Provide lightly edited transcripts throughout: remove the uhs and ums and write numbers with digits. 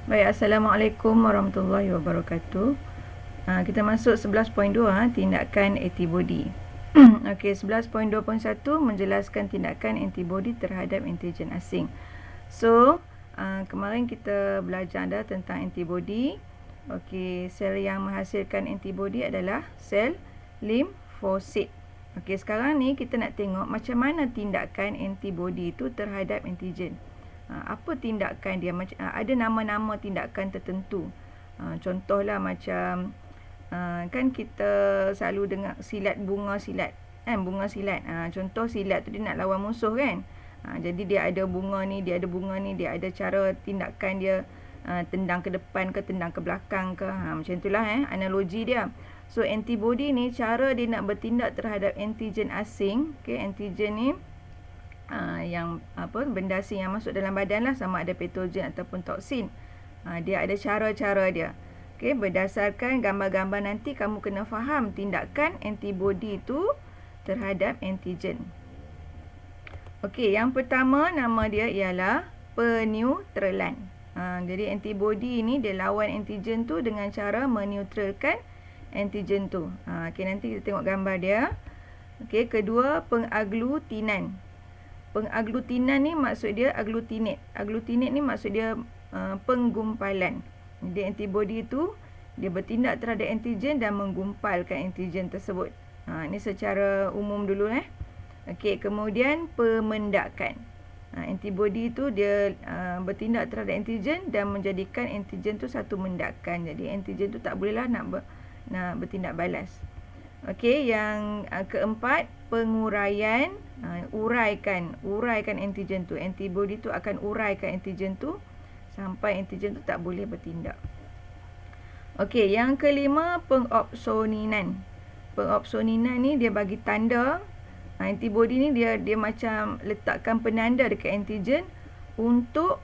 Baik, Assalamualaikum warahmatullahi wabarakatuh. Kita masuk 11.2, tindakan antibody. Okey, 11.2.1 menjelaskan tindakan antibody terhadap antigen asing. So, kemarin kita belajar tentang antibody. Okey, sel yang menghasilkan antibody adalah sel limfosit. Okey, sekarang ni kita nak tengok macam mana tindakan antibody itu terhadap antigen. Apa tindakan dia? Ada nama-nama tindakan tertentu. Contohlah macam kan kita selalu dengar silat bunga silat. Bunga silat. Contoh silat tu dia nak lawan musuh kan. Jadi dia ada bunga ni, dia ada bunga ni, dia ada cara tindakan dia, tendang ke depan ke tendang ke belakang ke. Macam itulah analogi dia. So antibody ni cara dia nak bertindak terhadap antigen asing. Okay, antigen ni yang benda asing yang masuk dalam badan lah, sama ada patogen ataupun toksin. Dia ada cara-cara dia. Okey, berdasarkan gambar-gambar nanti kamu kena faham tindakan antibody itu terhadap antigen. Okey, yang pertama nama dia ialah peneutralan. Jadi antibody ini dia lawan antigen tu dengan cara meneutralkan antigen tu. Okey, nanti kita tengok gambar dia. Okey, kedua pengaglutinan. Pengaglutinan ni maksud dia aglutinate. Aglutinate ni maksud dia penggumpalan. Jadi antibody itu dia bertindak terhadap antigen dan menggumpalkan antigen tersebut. Ini secara umum dulu Okey, kemudian pemendakan. Antibody itu dia bertindak terhadap antigen dan menjadikan antigen tu satu mendakan. Jadi antigen tu tak bolehlah nak bertindak balas. Okey, yang keempat penguraian. Uraikan antigen tu. Antibody tu akan uraikan antigen tu sampai antigen tu tak boleh bertindak. Okey, yang kelima pengopsoninan. Pengopsoninan ni dia bagi tanda. Antibody ni dia macam letakkan penanda dekat antigen untuk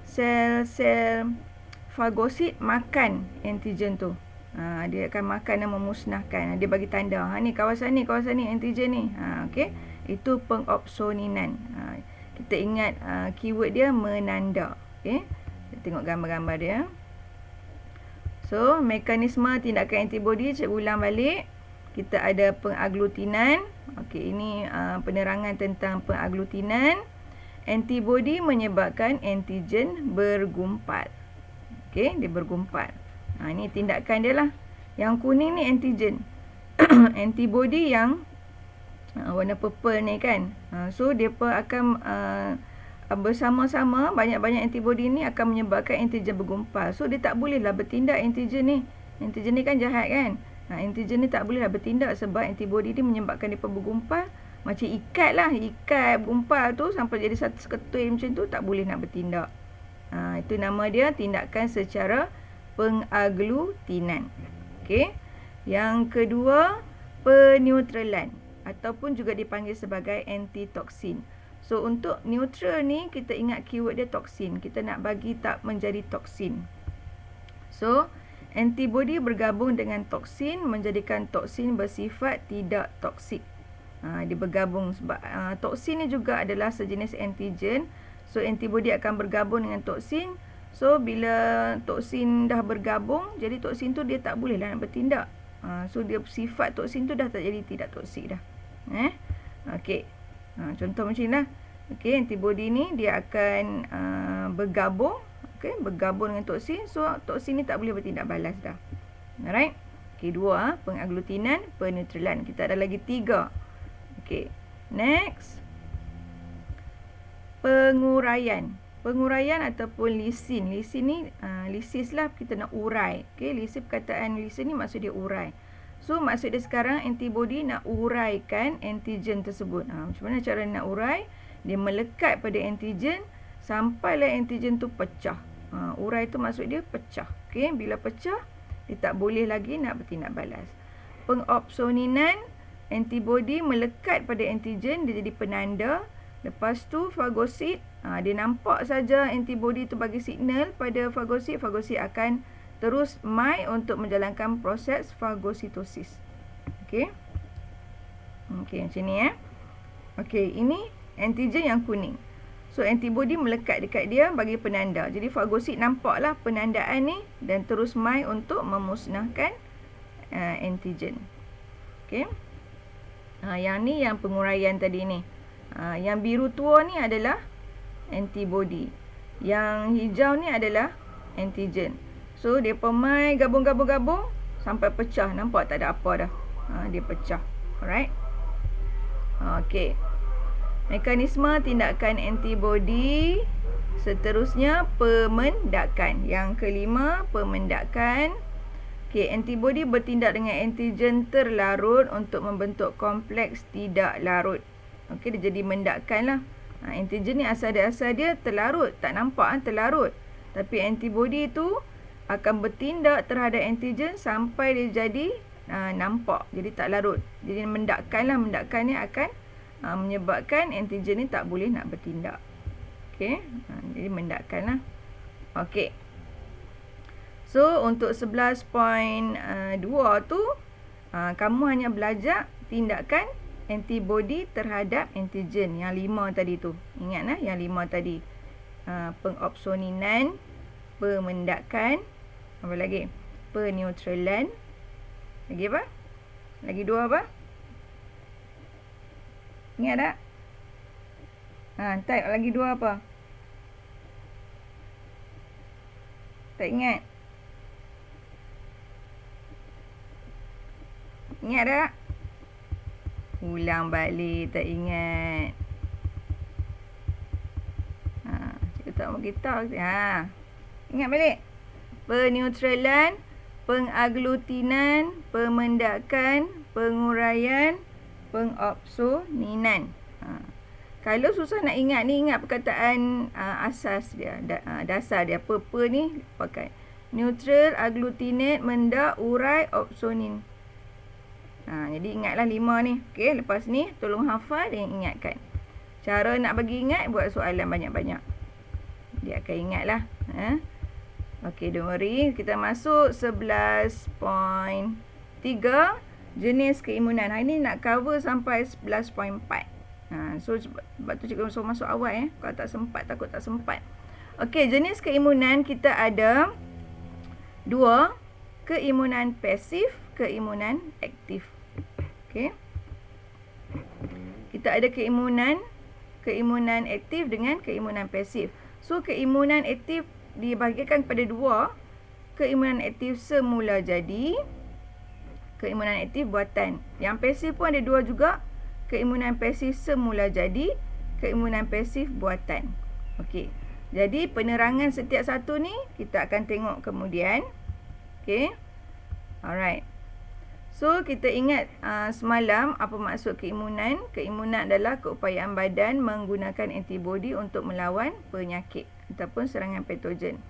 sel-sel fagosit makan antigen tu. Dia akan makan dan memusnahkan. Dia bagi tanda. Ni kawasan ni antigen ni. Okey. Itu pengopsoninan. Kita ingat keyword dia menanda. Okey. Kita tengok gambar-gambar dia. So, mekanisme tindakan antibody cikgu ulang balik. Kita ada pengaglutinan. Okey, ini penerangan tentang pengaglutinan. Antibody menyebabkan antigen bergumpal. Okey, dia bergumpal. Ini tindakan dia lah. Yang kuning ni antigen. Antibody yang warna purple ni kan. So dia akan bersama-sama, banyak-banyak antibody ni akan menyebabkan antigen bergumpal. So dia tak bolehlah bertindak antigen ni. Antigen ni kan jahat kan. Antigen ni tak bolehlah bertindak sebab antibody ni menyebabkan dia bergumpal. Macam ikat gumpal tu sampai jadi satu seketui macam tu, tak boleh nak bertindak. Itu nama dia tindakan secara pengaglutinan. Okey. Yang kedua, peneutralan ataupun juga dipanggil sebagai antitoksin. So untuk neutral ni kita ingat keyword dia toksin. Kita nak bagi tak menjadi toksin. So antibody bergabung dengan toksin menjadikan toksin bersifat tidak toksik. Dia bergabung sebab toksin ni juga adalah sejenis antigen. So antibody akan bergabung dengan toksin. So bila toksin dah bergabung, jadi toksin tu dia tak bolehlah nak bertindak. So dia sifat toksin tu dah tak jadi tidak toksik dah. Okey. Contoh macam inilah. Okey, antibody ni dia akan bergabung, bergabung dengan toksin. So toksin ni tak boleh bertindak balas dah. Alright. Okey, dua pengaglutinan, peneutralan. Kita ada lagi tiga. Okey. Next. Penguraian. Penguraian ataupun lisin. Lisin ni lisis lah, kita nak urai. Okey, lisin, perkataan lisin ni maksud dia urai. So maksud dia sekarang antibody nak uraikan antigen tersebut. Macam mana cara nak urai? Dia melekat pada antigen sampailah antigen tu pecah. Urai tu maksud dia pecah. Okey, bila pecah dia tak boleh lagi nak bertindak balas. Pengopsoninan, antibody melekat pada antigen, dia jadi penanda. Lepas tu fagosit, dia nampak saja antibody tu bagi signal pada fagosit. Fagosit akan terus mai untuk menjalankan proses fagositosis. Okey. Okey, macam ni Okey, ini antigen yang kuning. So antibody melekat dekat dia bagi penanda. Jadi fagosit nampaklah penandaan ni dan terus mai untuk memusnahkan antigen. Okey. Yang ni yang penguraian tadi ni. Yang biru tua ni adalah antibody. Yang hijau ni adalah antigen. So depa mai gabung-gabung-gabung sampai pecah. Nampak tak ada apa dah. Dia pecah. Alright. Okey. Mekanisme tindakan antibody. Seterusnya pemendakan. Yang kelima, pemendakan. Okey, antibody bertindak dengan antigen terlarut untuk membentuk kompleks tidak larut. Okey, dia jadi mendakan lah. Antigen ni asal dia terlarut, tak nampak terlarut. Tapi antibody tu akan bertindak terhadap antigen sampai dia jadi nampak, jadi tak larut. Jadi mendakkan lah, mendakkan ni akan menyebabkan antigen ni tak boleh nak bertindak. Okey, jadi mendakkan lah. Okey. So untuk 11.2 tu kamu hanya belajar tindakan antibody terhadap antigen yang 5 tadi tu. Ingatlah yang 5 tadi. Pengopsoninan, pemendakan, apa lagi? Peneutralan. Lagi apa? Lagi 2 apa? Ingat tak? Type lagi 2 apa? Tak ingat? Ingat tak? Ulang balik, tak ingat. Cikgu tak mau kita. Ingat balik. Peneutralan, pengaglutinan, pemendakan, penguraian, pengopsoninan. Kalau susah nak ingat ni, ingat perkataan asas dia, dasar dia. Apa ni pakai. Neutral, agglutinate, mendak, urai, opsonin. Jadi ingatlah 5 ni. Okey, lepas ni tolong hafal dan ingatkan. Cara nak bagi ingat, buat soalan banyak-banyak. Dia akan ingatlah. Okey, don't worry. Kita masuk 11.3. Jenis keimunan. Hari ni nak cover sampai 11.4. So sebab tu cikgu suruh masuk awal Kalau tak sempat, takut tak sempat. Okey, jenis keimunan kita ada 2. Keimunan pasif, keimunan aktif. Okey. Kita ada keimunan aktif dengan keimunan pasif. So keimunan aktif dibahagikan kepada 2. Keimunan aktif semula jadi, keimunan aktif buatan. Yang pasif pun ada 2 juga. Keimunan pasif semula jadi, keimunan pasif buatan. Okey. Jadi penerangan setiap satu ni kita akan tengok kemudian. Okey. Alright. So kita ingat semalam apa maksud keimunan. Keimunan adalah keupayaan badan menggunakan antibody untuk melawan penyakit ataupun serangan patogen.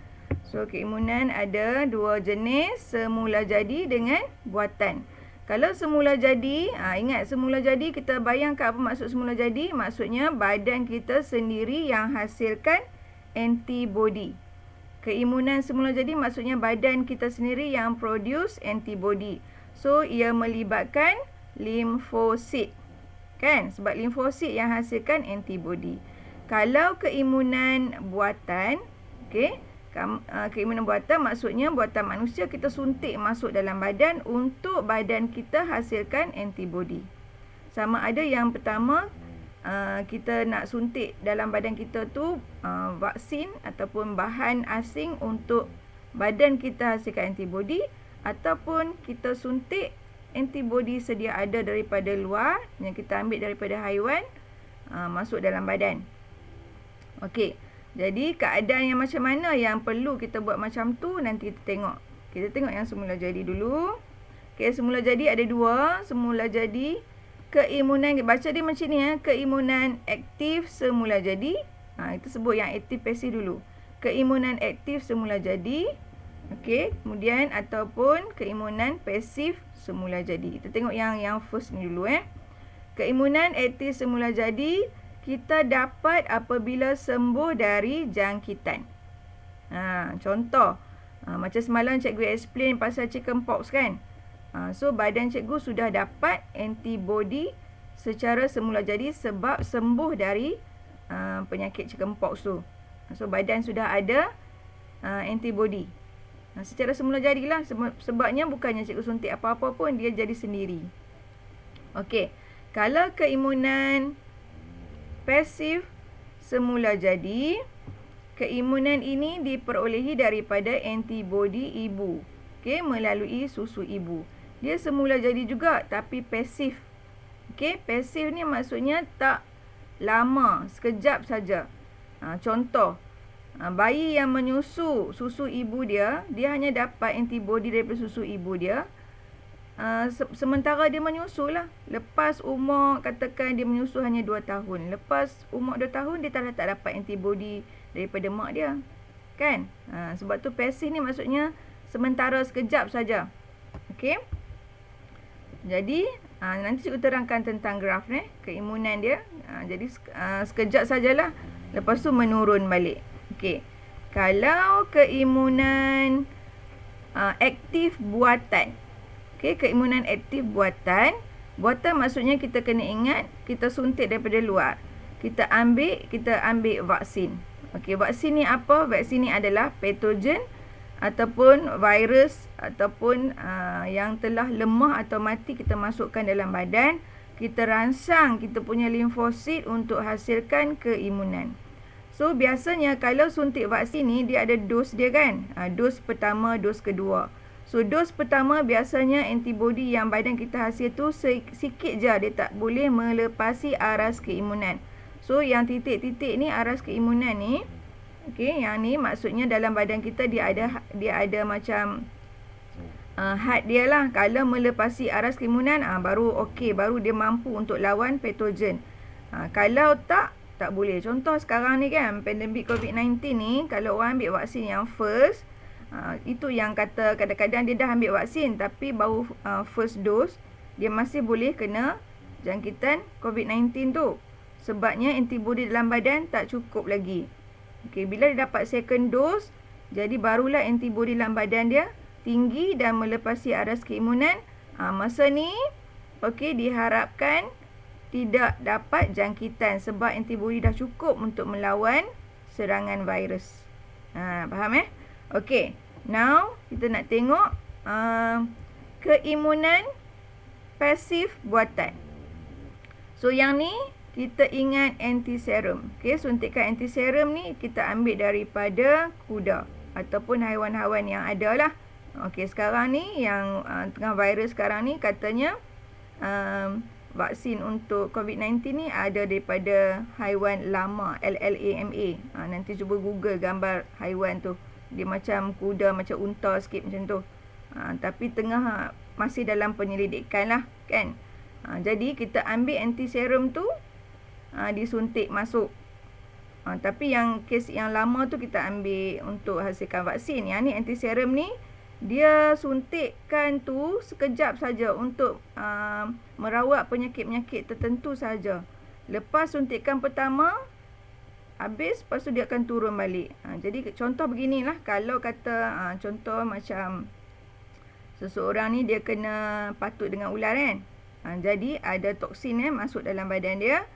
So keimunan ada 2 jenis, semula jadi dengan buatan. Kalau semula jadi, ingat semula jadi kita bayangkan apa maksud semula jadi. Maksudnya badan kita sendiri yang hasilkan antibody. Keimunan semula jadi maksudnya badan kita sendiri yang produce antibody. So ia melibatkan limfosit. Kan? Sebab limfosit yang hasilkan antibody. Kalau keimunan buatan, okey, keimunan buatan maksudnya buatan manusia kita suntik masuk dalam badan untuk badan kita hasilkan antibody. Sama ada yang pertama kita nak suntik dalam badan kita tu vaksin ataupun bahan asing untuk badan kita hasilkan antibody, ataupun kita suntik antibody sedia ada daripada luar yang kita ambil daripada haiwan masuk dalam badan. Okey. Jadi keadaan yang macam mana yang perlu kita buat macam tu nanti kita tengok. Kita tengok yang semula jadi dulu. Okey, semula jadi ada 2. Semula jadi keimunan, baca dia macam ni keimunan aktif semula jadi. Kita sebut yang aktif pasif dulu. Keimunan aktif semula jadi. Okey, kemudian ataupun keimunan pasif semula jadi. Kita tengok yang first ni dulu Keimunan aktif semula jadi kita dapat apabila sembuh dari jangkitan. Contoh, macam semalam cikgu explain pasal chickenpox kan. So badan cikgu sudah dapat antibody secara semula jadi sebab sembuh dari penyakit chickenpox tu. So badan sudah ada antibody. Secara semula jadilah, sebabnya bukannya cikgu suntik apa-apa pun, dia jadi sendiri. Okey, kalau keimunan pasif semula jadi, keimunan ini diperolehi daripada antibody ibu, okey, melalui susu ibu. Dia semula jadi juga tapi pasif. Okey, pasif ni maksudnya tak lama, sekejap saja. Contoh, bayi yang menyusu susu ibu dia hanya dapat antibody daripada susu ibu dia sementara dia menyusu lah. Lepas umur, katakan dia menyusu hanya 2 tahun. Lepas umur 2 tahun, dia tak dapat antibody daripada mak dia. Kan? Sebab tu pasif ni maksudnya sementara, sekejap saja. Okey? Jadi, nanti cikgu terangkan tentang graf ni, keimunan dia. Jadi, sekejap sajalah. Lepas tu menurun balik. Okey. Kalau keimunan aktif buatan. Okey, keimunan aktif buatan. Buatan maksudnya kita kena ingat, kita suntik daripada luar. Kita ambil vaksin. Okey, vaksin ni apa? Vaksin ni adalah patogen ataupun virus ataupun yang telah lemah atau mati, kita masukkan dalam badan. Kita rangsang kita punya limfosit untuk hasilkan keimunan. So, biasanya kalau suntik vaksin ni, dia ada dos dia kan. Dos pertama, dos kedua. So, dos pertama biasanya antibody yang badan kita hasil tu sikit je. Dia tak boleh melepasi aras keimunan. So, yang titik-titik ni aras keimunan ni. Okey, yang ni maksudnya dalam badan kita dia ada macam had dia lah. Kalau melepasi aras keimunan, baru okey, baru dia mampu untuk lawan patogen. Kalau tak boleh. Contoh sekarang ni kan, pandemik COVID-19 ni, kalau orang ambil vaksin yang first, itu yang kata kadang-kadang dia dah ambil vaksin tapi baru first dose, dia masih boleh kena jangkitan COVID-19 tu. Sebabnya antibody dalam badan tak cukup lagi. Okey, bila dia dapat second dose, jadi barulah antibody dalam badan dia tinggi dan melepasi aras keimunan. Masa ni, okey, diharapkan tidak dapat jangkitan sebab antibody dah cukup untuk melawan serangan virus. Faham Okey. Now, kita nak tengok keimunan pasif buatan. So, yang ni kita ingat antiserum. Okey, suntikan antiserum ni kita ambil daripada kuda ataupun haiwan-haiwan yang ada lah. Okey, sekarang ni yang tengah virus sekarang ni katanya vaksin untuk COVID-19 ni ada daripada haiwan lama, LLAMA. Nanti cuba Google gambar haiwan tu. Dia macam kuda, macam unta sikit macam tu. Tapi tengah masih dalam penyelidikan lah kan. Jadi kita ambil antiserum tu, disuntik masuk. Tapi yang kes yang lama tu kita ambil untuk hasilkan vaksin. Yang ni antiserum ni, dia suntikkan tu sekejap saja untuk merawat penyakit-penyakit tertentu saja. Lepas suntikan pertama habis, lepas tu dia akan turun balik. Jadi contoh beginilah, kalau kata contoh macam seseorang ni dia kena patut dengan ular kan. Jadi ada toksin masuk dalam badan dia.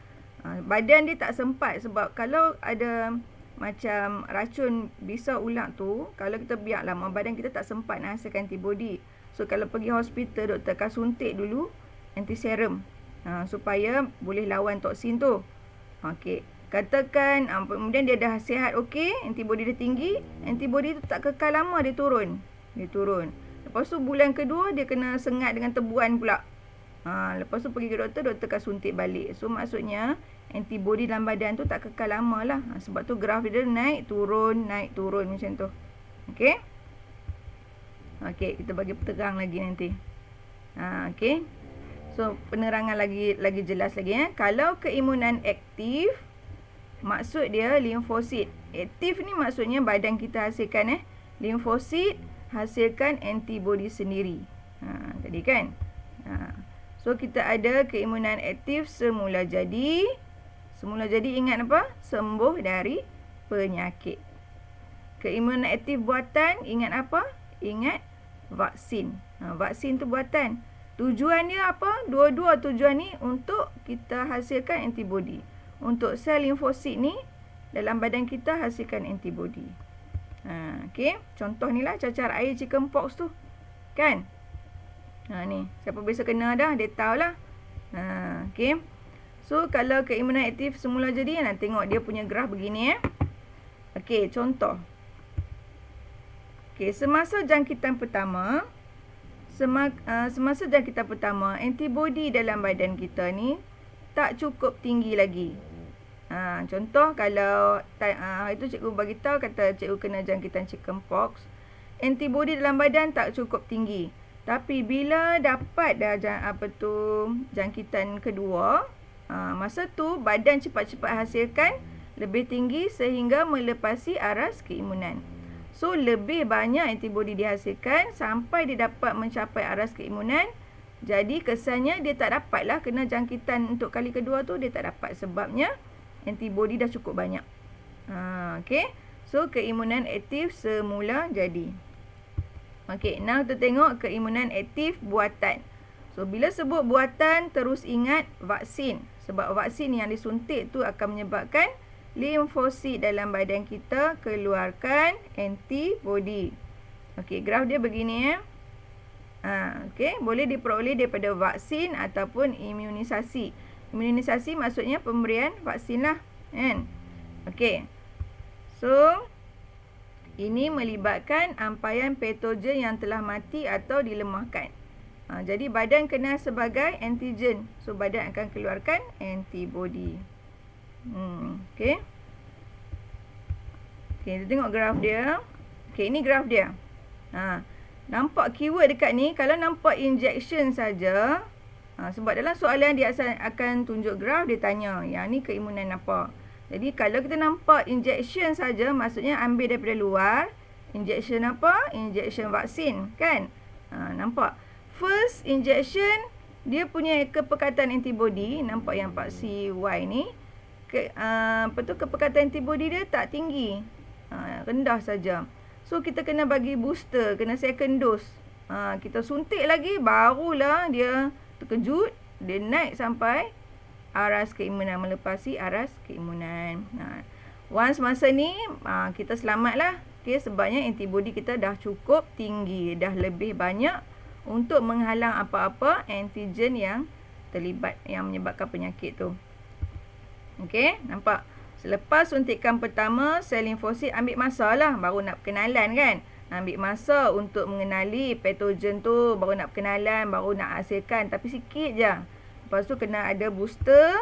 Badan dia tak sempat, sebab kalau ada macam racun bisa ular tu, kalau kita biar lama, badan kita tak sempat nak hasilkan antibody. So, kalau pergi hospital, doktor akan suntik dulu antiserum supaya boleh lawan toksin tu. Okey, katakan kemudian dia dah sihat, okey, antibody dia tinggi, antibody tu tak kekal lama, dia turun. Lepas tu bulan kedua dia kena sengat dengan tebuan pula. Lepas tu pergi ke doktor, doktor akan suntik balik. So, maksudnya antibody dalam badan tu tak kekal lama lah. Sebab tu graf dia naik turun macam tu. Okey. Okey, kita bagi terang lagi nanti. Okey. So, penerangan lagi jelas lagi Kalau keimunan aktif, maksud dia limfosit. Aktif ni maksudnya badan kita hasilkan limfosit hasilkan antibody sendiri. Tadi kan. So, kita ada keimunan aktif semula jadi. Semula jadi ingat apa? Sembuh dari penyakit. Keimunan aktif buatan ingat apa? Ingat vaksin. Vaksin tu buatan. Tujuan dia apa? Dua-dua tujuan ni untuk kita hasilkan antibody. untuk sel limfosit ni dalam badan kita hasilkan antibody. Okey, contoh ni lah cacar air chickenpox tu. Kan? Ni, siapa biasa kena dah, dia tahulah. Okey. So, kalau keimunan aktif semula jadi, nak tengok dia punya graf begini Okey, contoh. Okey, semasa jangkitan pertama, antibody dalam badan kita ni tak cukup tinggi lagi. Contoh kalau itu cikgu bagi tahu, kata cikgu kena jangkitan chickenpox, antibody dalam badan tak cukup tinggi. Tapi bila dapat dah jangkitan kedua, masa tu badan cepat-cepat hasilkan lebih tinggi sehingga melepasi aras keimunan. So lebih banyak antibody dihasilkan sampai dia dapat mencapai aras keimunan. Jadi kesannya dia tak dapatlah kena jangkitan untuk kali kedua tu, dia tak dapat sebabnya antibody dah cukup banyak. Okey. So keimunan aktif semula jadi. Okey, now kita tengok keimunan aktif buatan. So bila sebut buatan, terus ingat vaksin. Sebab vaksin yang disuntik tu akan menyebabkan limfosit dalam badan kita keluarkan antibody. Okey, graf dia begini okey, boleh diperoleh daripada vaksin ataupun imunisasi. Imunisasi maksudnya pemberian vaksin lah, kan? Okey. So, ini melibatkan ampaian patogen yang telah mati atau dilemahkan. Jadi badan kenal sebagai antigen. So, badan akan keluarkan antibody. Okey. Okey, kita tengok graf dia. Okey, ini graf dia. Nampak keyword dekat ni, kalau nampak injection saja, sebab dalam soalan dia akan tunjuk graf, dia tanya, yang ni keimunan apa. Jadi kalau kita nampak injection saja, maksudnya ambil daripada luar. Injection apa? Injection vaksin, kan? Nampak? First injection, dia punya kepekatan antibody, nampak yang part CY ni. Kepekatan antibody dia tak tinggi. Rendah saja. So kita kena bagi booster, kena second dose. Kita suntik lagi, barulah dia terkejut, dia naik sampai aras keimunan, melepasi aras keimunan. Once masa ni, kita selamatlah. Okay, sebabnya antibody kita dah cukup tinggi, dah lebih banyak untuk menghalang apa-apa antigen yang terlibat, yang menyebabkan penyakit tu. Okey, nampak? Selepas suntikan pertama, sel limfosit ambil masa lah, baru nak perkenalan, kan? Ambil masa untuk mengenali patogen tu, baru nak perkenalan, baru nak hasilkan. Tapi sikit je. Lepas tu kena ada booster.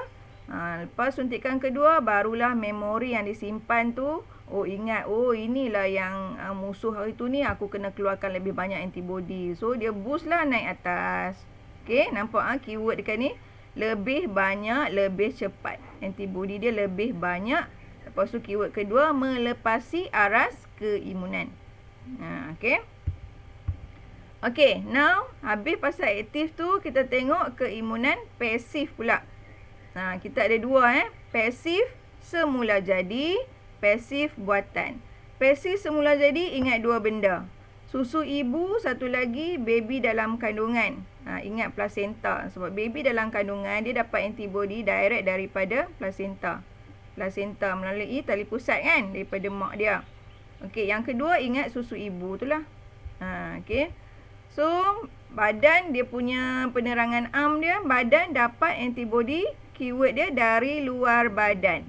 Lepas suntikan kedua, barulah memori yang disimpan tu. Oh, ingat. Oh, inilah yang musuh hari tu ni, aku kena keluarkan lebih banyak antibody. So, dia boost lah naik atas. Okay, nampak keyword dekat ni. Lebih banyak, lebih cepat. Antibody dia lebih banyak. Lepas tu keyword kedua, melepasi aras keimunan. Okay. Okay, now habis pasal aktif tu, kita tengok keimunan pasif pula. Kita ada dua pasif semula jadi, pasif buatan. Pasif semula jadi, ingat dua benda. Susu ibu, satu lagi baby dalam kandungan. Ingat placenta. Sebab baby dalam kandungan, dia dapat antibody direct daripada placenta. Placenta melalui tali pusat, kan, daripada mak dia. Okey, yang kedua ingat susu ibu tu lah. Okey. So, badan dia punya penerangan arm dia, badan dapat antibody, keyword dia dari luar badan.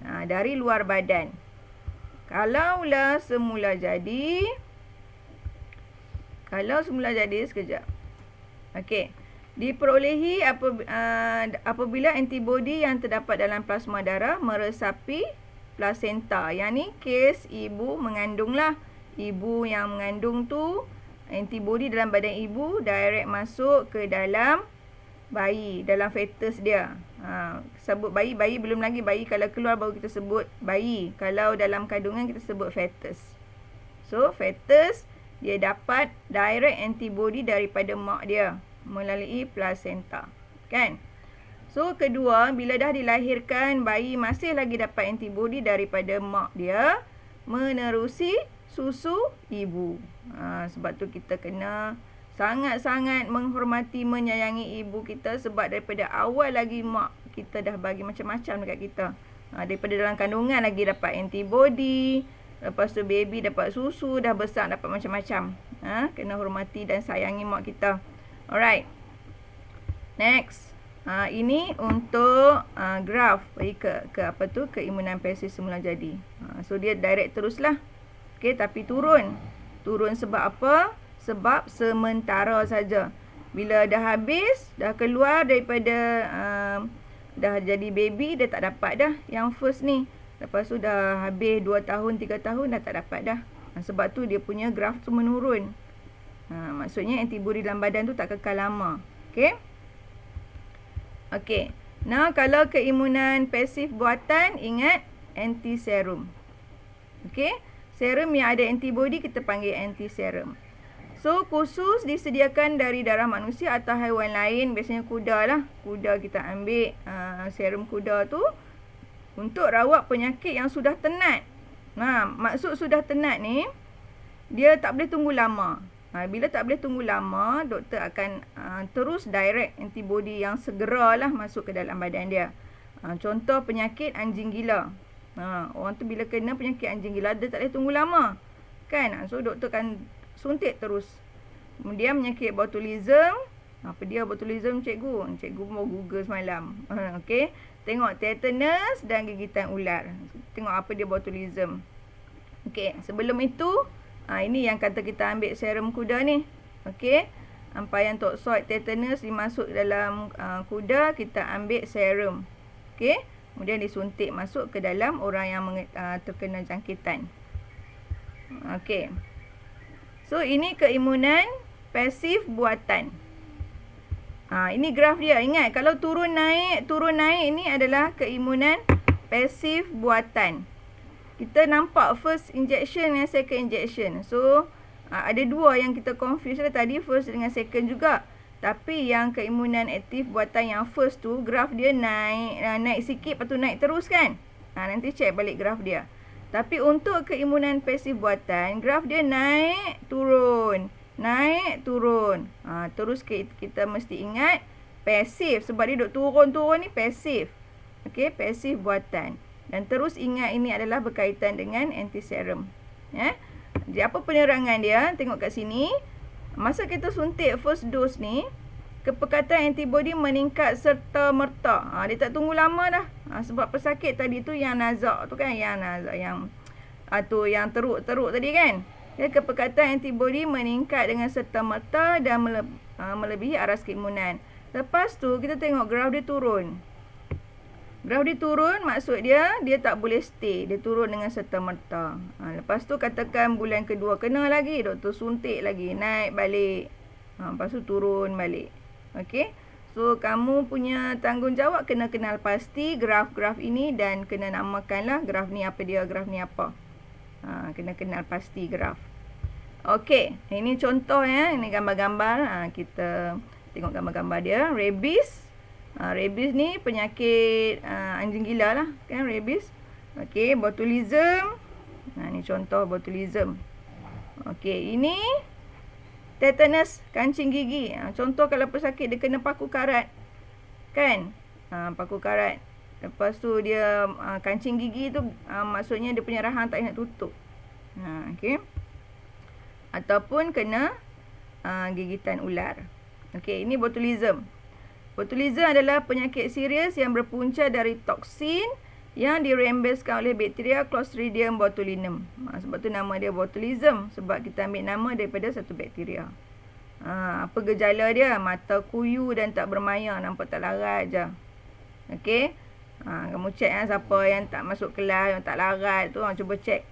Dari luar badan. Kalaulah semula jadi, sekejap. Okey. Diperolehi apabila antibody yang terdapat dalam plasma darah meresapi placenta. Yang ni kes ibu mengandung lah. Ibu yang mengandung tu, antibody dalam badan ibu direct masuk ke dalam bayi, dalam fetus dia. Sebut bayi, belum lagi bayi kalau keluar baru kita sebut bayi. Kalau dalam kandungan kita sebut fetus. So, fetus dia dapat direct antibody daripada mak dia melalui placenta, kan? So, kedua, bila dah dilahirkan, bayi masih lagi dapat antibody daripada mak dia menerusi susu ibu. Sebab tu kita kena sangat-sangat menghormati, menyayangi ibu kita, sebab daripada awal lagi mak kita dah bagi macam-macam dekat kita. Daripada dalam kandungan lagi dapat antibody. Lepas tu baby dapat susu, dah besar dapat macam-macam. Kena hormati dan sayangi mak kita. Alright. Next. Ini untuk graf bagi keimunan pasif semula jadi. So dia direct teruslah. Okey, tapi turun. Turun sebab apa? Sebab sementara saja. Bila dah habis, dah keluar daripada dah jadi baby, dia tak dapat dah yang first ni. Lepas tu dah habis 2 tahun, 3 tahun dah tak dapat dah. Sebab tu dia punya graf tu menurun. Maksudnya antibody dalam badan tu tak kekal lama. Okey. Okey. Nah, kalau keimunan pasif buatan, ingat anti-serum. Okey. Serum yang ada antibody kita panggil anti-serum. So, khusus disediakan dari darah manusia atau haiwan lain. Biasanya kuda lah. Kuda kita ambil serum kuda tu untuk rawat penyakit yang sudah tenat. Maksud sudah tenat ni, dia tak boleh tunggu lama. Bila tak boleh tunggu lama, doktor akan terus direct antibody yang segeralah masuk ke dalam badan dia. Contoh penyakit anjing gila. Orang tu bila kena penyakit anjing gila, dia tak boleh tunggu lama. Kan? So doktor akan suntik terus. Kemudian penyakit botulism. Apa dia botulism, cikgu? Cikgu mau Google semalam. Okey. Tengok tetanus dan gigitan ular. Tengok apa dia botulism. Okey, sebelum itu ini yang kata kita ambil serum kuda ni. Okey. Ampayan toxoid tetanus dimasuk dalam kuda, kita ambil serum. Okey. Kemudian disuntik masuk ke dalam orang yang terkena jangkitan. Okey. So ini keimunan pasif buatan. Ini graf dia. Ingat, kalau turun naik ini adalah keimunan pasif buatan. Kita nampak first injection dan second injection. So, ada dua yang kita confuse tadi, first dengan second juga. Tapi yang keimunan aktif buatan yang first tu, graf dia naik sikit, lepas tu naik terus kan? Nanti check balik graf dia. Tapi untuk keimunan pasif buatan, graf dia naik, turun. Naik, turun. Terus kita mesti ingat pasif. Sebab dia duk turun-turun ni pasif. Okey, pasif buatan. Dan terus ingat ini adalah berkaitan dengan anti-serum. Jadi apa penerangan dia? Tengok kat sini. Masa kita suntik first dose ni, kepekatan antibody meningkat serta-merta. Dia tak tunggu lama dah. Sebab pesakit tadi tu yang nazak tu kan. Yang teruk-teruk tadi kan. Kepekatan antibody meningkat dengan serta-merta dan melebihi aras keimunan. Lepas tu kita tengok graf dia turun. Graf dia turun maksud dia tak boleh stay. Dia turun dengan serta-merta. Lepas tu katakan bulan kedua kena lagi, doktor suntik lagi, naik balik. Lepas tu turun balik. Okey. So kamu punya tanggungjawab kena kenal pasti graf-graf ini dan kena namakanlah graf ni apa dia, graf ni apa. Kena kenal pasti graf. Okey, ini contoh ya. Ini gambar-gambar. Kita tengok gambar-gambar dia. Rabies. Rabies ni penyakit anjing gila lah. Kan rabies. Okey, botulism. Ini contoh botulism. Okey, ini tetanus, kancing gigi. Contoh kalau pesakit dia kena paku karat. Kan? Paku karat. Lepas tu dia kancing gigi tu maksudnya dia punya rahang tak nak tutup. Okey. Ataupun kena gigitan ular. Okey, ini botulism. Botulism adalah penyakit serius yang berpunca dari toksin yang dirembeskan oleh bakteria Clostridium botulinum. Sebab tu nama dia botulism. Sebab kita ambil nama daripada satu bakteria. Apa gejala dia? Mata kuyu dan tak bermaya. Nampak tak larat je. Okey. Kamu cek siapa yang tak masuk kelas, yang tak larat tu. Cuba cek.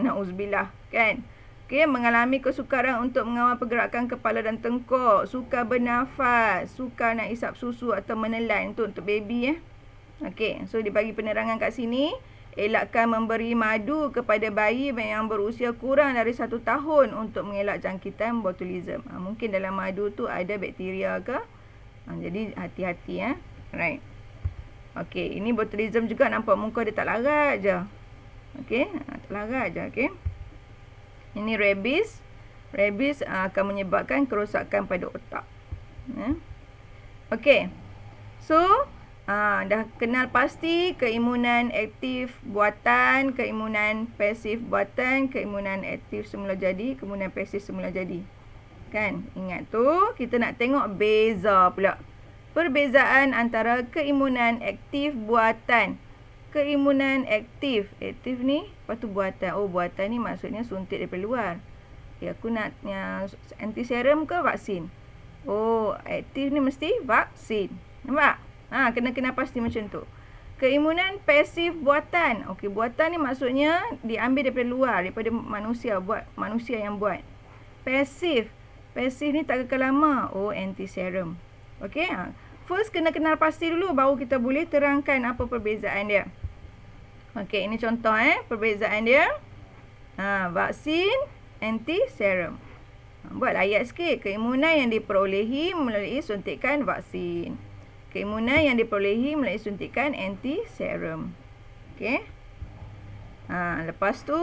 Na'uzubillah. Kan? Okey, mengalami kesukaran untuk mengawal pergerakan kepala dan tengkuk. Sukar bernafas. Sukar nak isap susu atau menelan. Untuk baby Okey, so dibagi penerangan kat sini. Elakkan memberi madu kepada bayi yang berusia kurang dari 1 tahun untuk mengelak jangkitan botulism. Mungkin dalam madu tu ada bakteria ke. Jadi hati-hati Right. Okey, ini botulism juga nampak muka dia tak larat je. Okey, tak larat je. Okey. Ini rabies. Rabies akan menyebabkan kerosakan pada otak. Okey. So, Dah kenal pasti keimunan aktif buatan, keimunan pasif buatan, keimunan aktif semula jadi, keimunan pasif semula jadi. Kan? Ingat tu, kita nak tengok beza pula. Perbezaan antara keimunan aktif buatan. Keimunan aktif. Aktif ni, lepas tu buatan. Oh, buatan ni maksudnya suntik daripada luar. Aku nak anti-serum ke vaksin? Oh, aktif ni mesti vaksin. Nampak? Kena pasti macam tu. Keimunan pasif buatan. Okey, buatan ni maksudnya diambil daripada luar, daripada manusia, manusia yang buat. Pasif. Pasif ni tak kekal lama. Oh, anti-serum. Okey, first kena kenal pasti dulu baru kita boleh terangkan apa perbezaan dia. Okey, ini contoh perbezaan dia. Vaksin, anti-serum. Buat ayat sikit. Keimunan yang diperolehi melalui suntikan vaksin. Keimunan yang diperolehi melalui suntikan anti-serum. Okey. Lepas tu,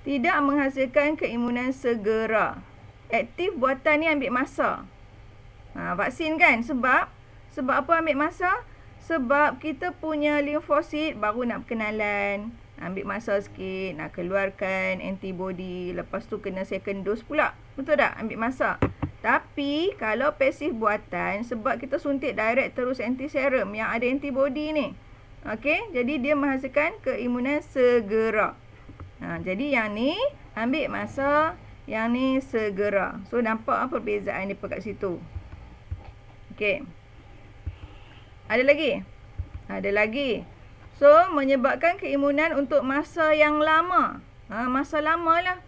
tidak menghasilkan keimunan segera. Aktif buatan ni ambil masa. Vaksin kan? Sebab apa ambil masa? Sebab kita punya limfosit baru nak berkenalan. Ambil masa sikit, nak keluarkan antibody. Lepas tu kena second dose pula. Betul tak? Ambil masa. Tapi, kalau pasif buatan, sebab kita suntik direct terus anti-serum yang ada antibody ni. Okey, jadi dia menghasilkan keimunan segera. Jadi yang ni ambil masa, yang ni segera. So, nampak perbezaan dia kat situ. Okey. Ada lagi? Ada lagi. So, menyebabkan keimunan untuk masa yang lama. Masa lama lah.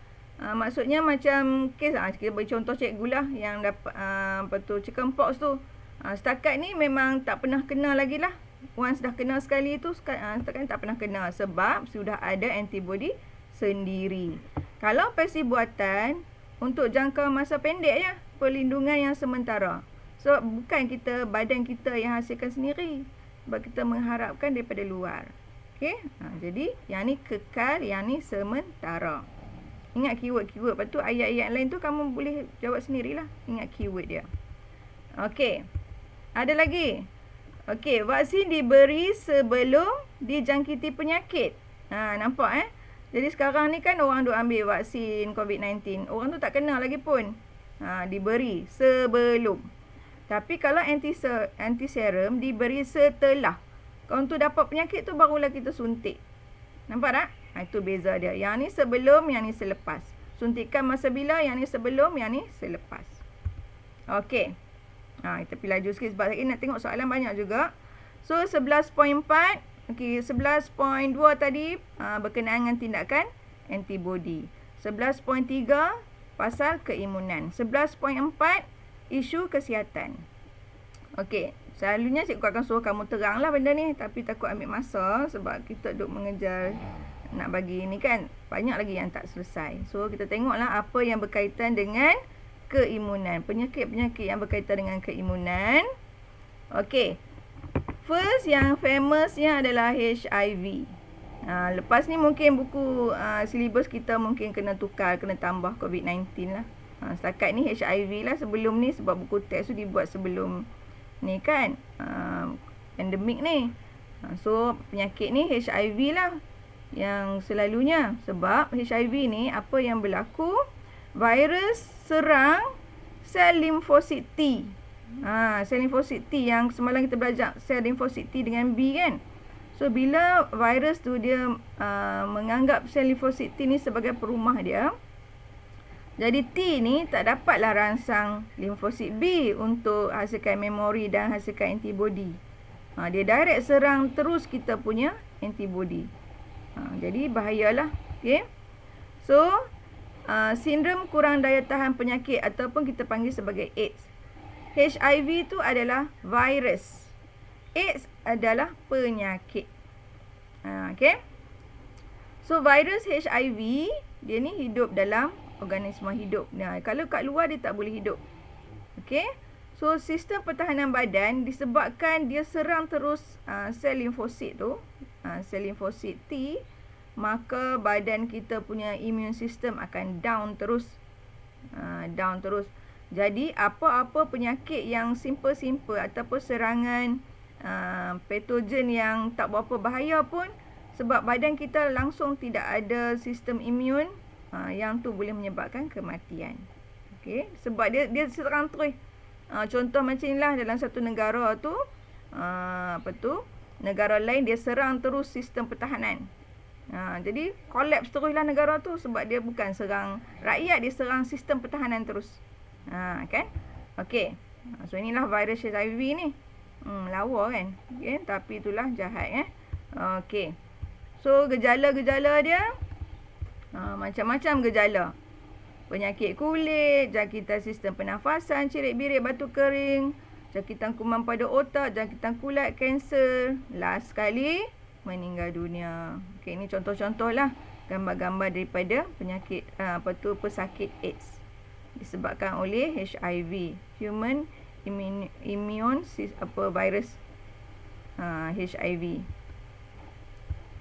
Maksudnya macam kes, kita beri contoh cikgu lah yang dapat chickenpox tu. Setakat ni memang tak pernah kena lagi lah. Once dah kena sekali tu, setakat ni tak pernah kena. Sebab sudah ada antibody sendiri. Kalau pasif buatan, untuk jangka masa pendek je. Perlindungan yang sementara. So, bukan badan kita yang hasilkan sendiri. Sebab kita mengharapkan daripada luar. Okey? Jadi, yang ni kekal, yang ni sementara. Ingat keyword-keyword. Lepas tu ayat-ayat lain tu kamu boleh jawab sendirilah. Ingat keyword dia. Okey. Ada lagi. Okey, vaksin diberi sebelum dijangkiti penyakit. Nampak Jadi sekarang ni kan orang duk ambil vaksin COVID-19. Orang tu tak kena lagi pun. Diberi sebelum. Tapi kalau anti-serum diberi setelah. Kalau tu dapat penyakit tu barulah kita suntik. Nampak tak? Itu beza dia. Yang ni sebelum, yang ni selepas. Suntikan masa bila, yang ni sebelum, yang ni selepas. Okey. Kita pergi laju sikit sebab lagi nak tengok soalan banyak juga. So 11.4. Okey, 11.2 tadi berkenaan dengan tindakan antibody. 11.3 pasal keimunan. 11.4 isu kesihatan. Okey, selalunya cikgu akan suruh kamu teranglah benda ni, tapi takut ambil masa sebab kita duk mengejar nak bagi ni kan. Banyak lagi yang tak selesai. So kita tengoklah apa yang berkaitan dengan keimunan. Penyakit-penyakit yang berkaitan dengan keimunan. Okey. First yang famousnya adalah HIV. Lepas ni mungkin buku silibus kita mungkin kena tukar, kena tambah COVID-19 lah. Setakat ni HIV lah sebelum ni, sebab buku teks tu dibuat sebelum ni kan, pandemik ni. So penyakit ni HIV lah yang selalunya. Sebab HIV ni apa yang berlaku, virus serang sel limfosit T. Sel limfosit T yang semalam kita belajar sel limfosit T dengan B kan. So bila virus tu dia menganggap sel limfosit T ni sebagai perumah dia, jadi T ni tak dapatlah rangsang limfosit B untuk hasilkan memori dan hasilkan antibody. Dia direct serang terus kita punya antibody. Jadi bahayalah. Okay. So, sindrom kurang daya tahan penyakit ataupun kita panggil sebagai AIDS. HIV tu adalah virus. AIDS adalah penyakit. Okay. So, virus HIV, dia ni hidup dalam organisma hidup. Kalau kat luar dia tak boleh hidup. Okey. So sistem pertahanan badan disebabkan dia serang terus sel limfosit tu, sel limfosit T, maka badan kita punya immune system akan down terus. Jadi apa-apa penyakit yang simple-simple ataupun serangan patogen yang tak berapa bahaya pun, sebab badan kita langsung tidak ada sistem imun yang tu boleh menyebabkan kematian. Okey, sebab dia serang terus. Contoh macam inilah, dalam satu negara tu negara lain dia serang terus sistem pertahanan. Jadi kolaps teruslah negara tu, sebab dia bukan serang rakyat, dia serang sistem pertahanan terus. Kan? Okey. So inilah virus HIV ni. Lawa kan? Okay, tapi itulah jahat Okey. So gejala-gejala dia macam-macam gejala. Penyakit kulit, jangkitan sistem pernafasan, cirit-birit, batu kering, jangkitan kuman pada otak, jangkitan kulat, kanser. Last sekali, meninggal dunia. Okey, ini contoh-contoh lah gambar-gambar daripada penyakit pesakit AIDS disebabkan oleh HIV, human immune virus HIV.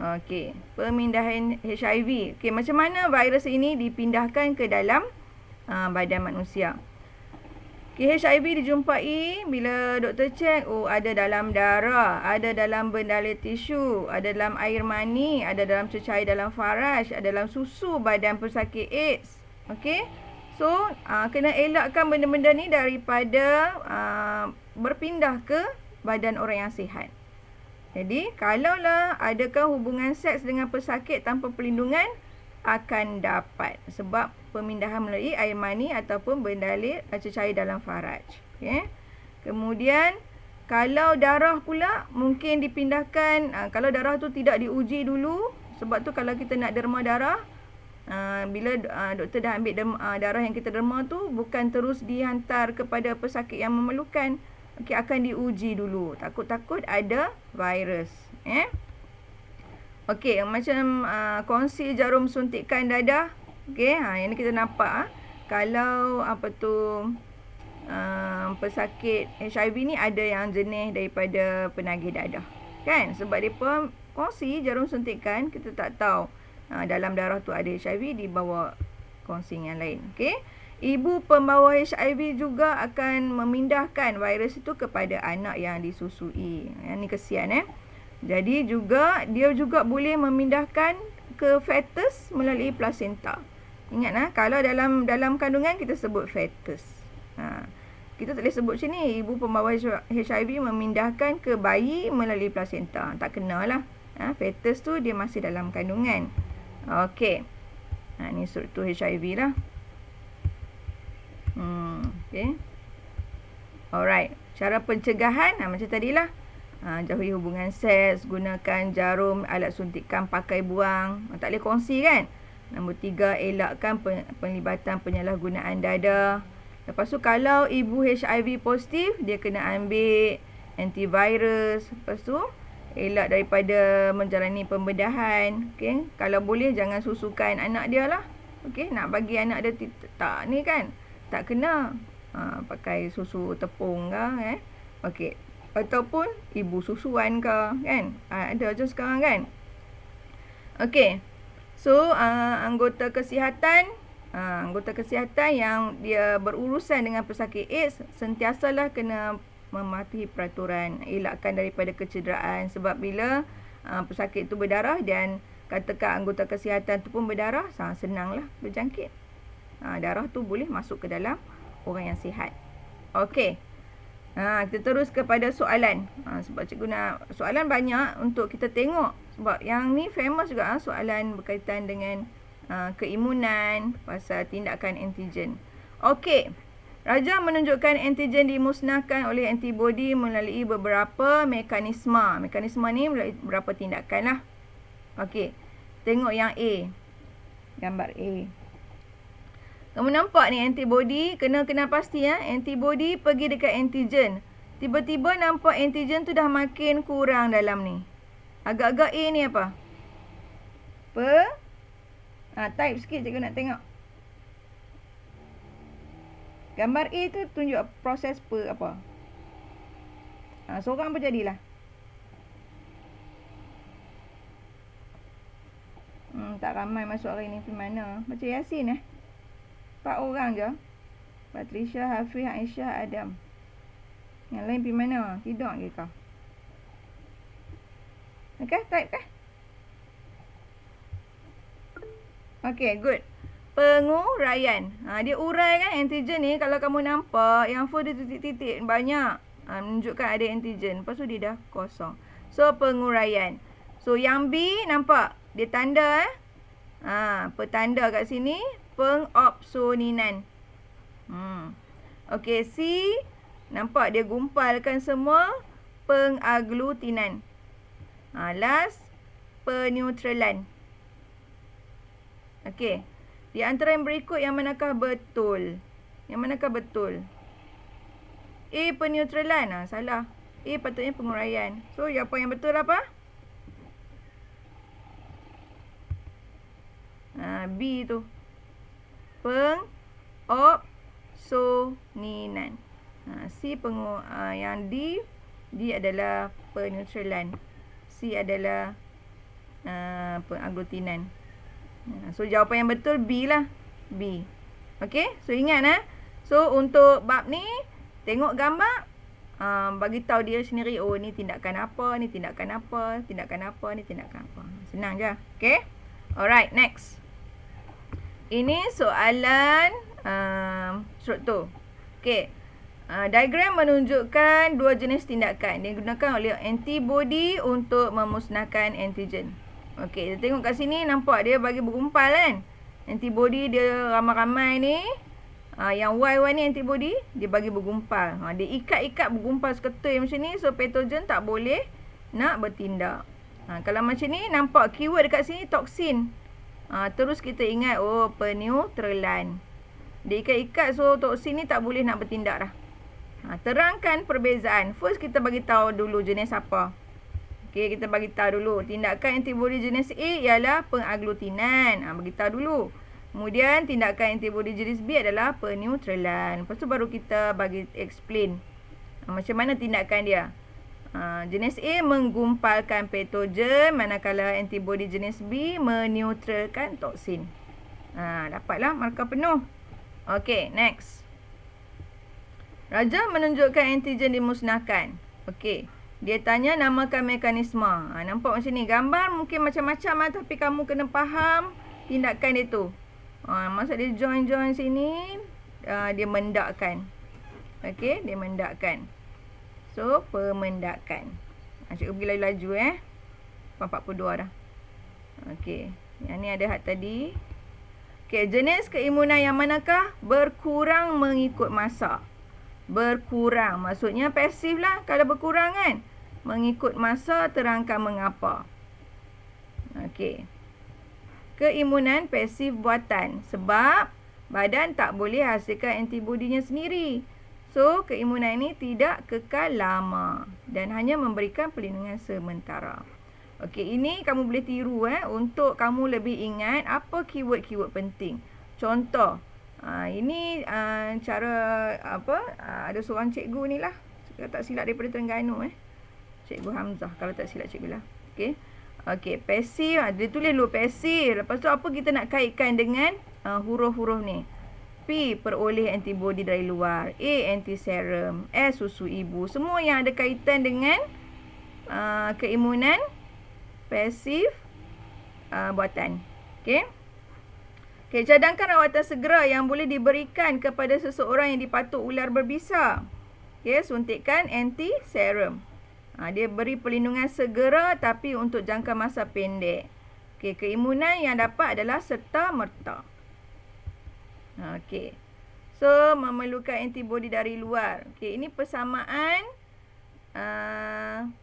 Okey, pemindahan HIV. Okey, macam mana virus ini dipindahkan ke dalam badan manusia? Okay, HIV dijumpai bila doktor cek, ada dalam darah, ada dalam bendala tisu, ada dalam air mani, ada dalam cecair dalam faraj, ada dalam susu badan pesakit AIDS. Okey. So, kena elakkan benda-benda ni daripada berpindah ke badan orang yang sihat. Jadi, kalaulah adakan hubungan seks dengan pesakit tanpa perlindungan, akan dapat sebab pemindahan melalui air mani ataupun bendala cecair dalam faraj. Okay. Kemudian kalau darah pula mungkin dipindahkan, kalau darah tu tidak diuji dulu, sebab tu kalau kita nak derma darah, bila doktor dah ambil darah yang kita derma tu, bukan terus dihantar kepada pesakit yang memerlukan. Okay, akan diuji dulu, takut-takut ada virus. Okey, macam kongsi jarum suntikan dadah. Okey, yang ni kita nampak kalau pesakit HIV ni ada yang jenis daripada penagih dadah. Kan? Sebab dia pun kongsi jarum suntikan, kita tak tahu dalam darah tu ada HIV, dibawa kongsi yang lain. Okey. Ibu pembawa HIV juga akan memindahkan virus itu kepada anak yang disusui. Yang ni kesian Jadi dia juga boleh memindahkan ke fetus melalui plasenta. Ingat kalau dalam kandungan kita sebut fetus. Kita tak boleh sebut macam ni, ibu pembawa HIV memindahkan ke bayi melalui plasenta. Tak kenalah. Fetus tu dia masih dalam kandungan. Okey. Ni struktur HIV lah. Okey. Alright. Cara pencegahan macam tadilah. Jauhi hubungan seks, gunakan jarum, alat suntikan pakai buang. Tak boleh kongsi kan? Nombor 3, elakkan penlibatan penyalahgunaan dada. Lepas tu kalau ibu HIV positif, dia kena ambil antivirus. Lepas tu elak daripada menjalani pembedahan. Okay? Kalau boleh jangan susukan anak dia lah. Okay? Nak bagi anak dia tak ni kan? Tak kena pakai susu tepung ke Okey. Ataupun ibu susuan ke kan, ada je sekarang kan. Okey. So anggota kesihatan yang dia berurusan dengan pesakit AIDS sentiasalah kena mematuhi peraturan, elakkan daripada kecederaan, sebab bila pesakit tu berdarah dan katakan anggota kesihatan tu pun berdarah, senanglah berjangkit. Darah tu boleh masuk ke dalam orang yang sihat. Okey. Kita terus kepada soalan. Sebab cikgu nak soalan banyak untuk kita tengok. Sebab yang ni famous juga soalan berkaitan dengan keimunan, pasal tindakan antigen. Okey. Raja menunjukkan antigen dimusnahkan oleh antibodi melalui beberapa mekanisme. Mekanisme ni melalui beberapa tindakan lah. Okey. Tengok yang A. Gambar A. Kamu nampak ni antibody, kena kenal pasti antibody pergi dekat antigen. Tiba-tiba nampak antigen tu dah makin kurang dalam ni. Agak-agak A ni apa? Type sikit cikgu nak tengok. Gambar A tu tunjuk proses apa? Seorang pun jadilah. Tak ramai masuk hari ni pergi mana? Macam Yasin 4 orang je. Patricia, Hafiz, Aisyah, Adam. Yang lain pergi mana? Tidur ke kau? Okay, type kan? Okay, good. Penguraian. Dia urai kan antigen ni. Kalau kamu nampak, yang first dia titik-titik banyak. Menunjukkan ada antigen. Lepas tu dia dah kosong. So, penguraian. So, yang B nampak? Dia tanda petanda kat sini. Pengopsoninan. Okay, C. Nampak dia gumpalkan semua. Pengaglutinan. Last. Peneutralan. Okay. Di antara yang berikut, yang manakah betul? Yang manakah betul? A. Peneutralan. Salah. A patutnya penguraian. So, jawapan yang betul apa? B tu. Pengopsoninan. C yang D adalah peneutralan. C adalah pengaglutinan. So, jawapan yang betul B lah. B. Okay. So, ingat So, untuk bab ni, tengok gambar. Bagi tahu dia sendiri. Oh, ni tindakan apa. Ni tindakan apa. Tindakan apa. Ni tindakan apa. Senang je. Okay. Alright. Next. Ini soalan struktur. Okay. Diagram menunjukkan dua jenis tindakan. Dia digunakan oleh antibody untuk memusnahkan antigen. Okey, kita tengok kat sini nampak dia bagi bergumpal kan. Antibody dia ramai-ramai ni. Yang Y ni antibody dia bagi bergumpal. Dia ikat-ikat bergumpal seketui macam ni. So, patogen tak boleh nak bertindak. Kalau macam ni nampak keyword dekat sini toksin. Terus kita ingat peneutralan. Dia ikat-ikat so toksin ni tak boleh nak bertindak dah. Terangkan perbezaan. First kita bagi tahu dulu jenis apa. Okey, kita bagi tahu dulu. Tindakan antibody jenis A ialah pengaglutinan. Bagi tahu dulu. Kemudian tindakan antibody jenis B adalah peneutralan. Lepas tu baru kita bagi explain macam mana tindakan dia. Jenis A menggumpalkan patogen, manakala antibody jenis B meneutralkan toksin. Dapatlah markah penuh. Okey, next. Raja menunjukkan antigen dimusnahkan. Okey. Dia tanya namakan mekanisme. Nampak macam ni. Gambar mungkin macam-macam lah. Tapi kamu kena faham tindakan dia tu. Masa dia join sini. Dia mendakkan. Okey. Dia mendakkan. So, pemendakan. Cikgu pergi laju-laju 42 dah. Okey. Yang ni ada had tadi. Okey. Jenis keimunan yang manakah? Berkurang mengikut masa. Berkurang. Maksudnya pasif lah kalau berkurang kan. Mengikut masa, terangkan mengapa. Okey. Keimunan pasif buatan. Sebab badan tak boleh hasilkan antibodinya sendiri. So, keimunan ini tidak kekal lama. Dan hanya memberikan perlindungan sementara. Okey, ini kamu boleh tiru untuk kamu lebih ingat apa keyword-keyword penting. Contoh. Ini cara ada seorang cikgu ni lah. Kalau tak silap daripada Terengganu Cikgu Hamzah. Kalau tak silap cikgu lah. Okey. Okey, pasif. Dia tulis dulu pasif. Lepas tu apa kita nak kaitkan dengan huruf-huruf ni. P, peroleh antibody dari luar. A, antiserum. S, susu ibu. Semua yang ada kaitan dengan keimunan pasif buatan. Okey. Okay, cadangkan rawatan segera yang boleh diberikan kepada seseorang yang dipatuk ular berbisa. Okay, suntikan anti-serum. Dia beri perlindungan segera tapi untuk jangka masa pendek. Okay, keimunan yang dapat adalah serta-merta. Okay. So, memerlukan antibody dari luar. Okay, ini persamaan.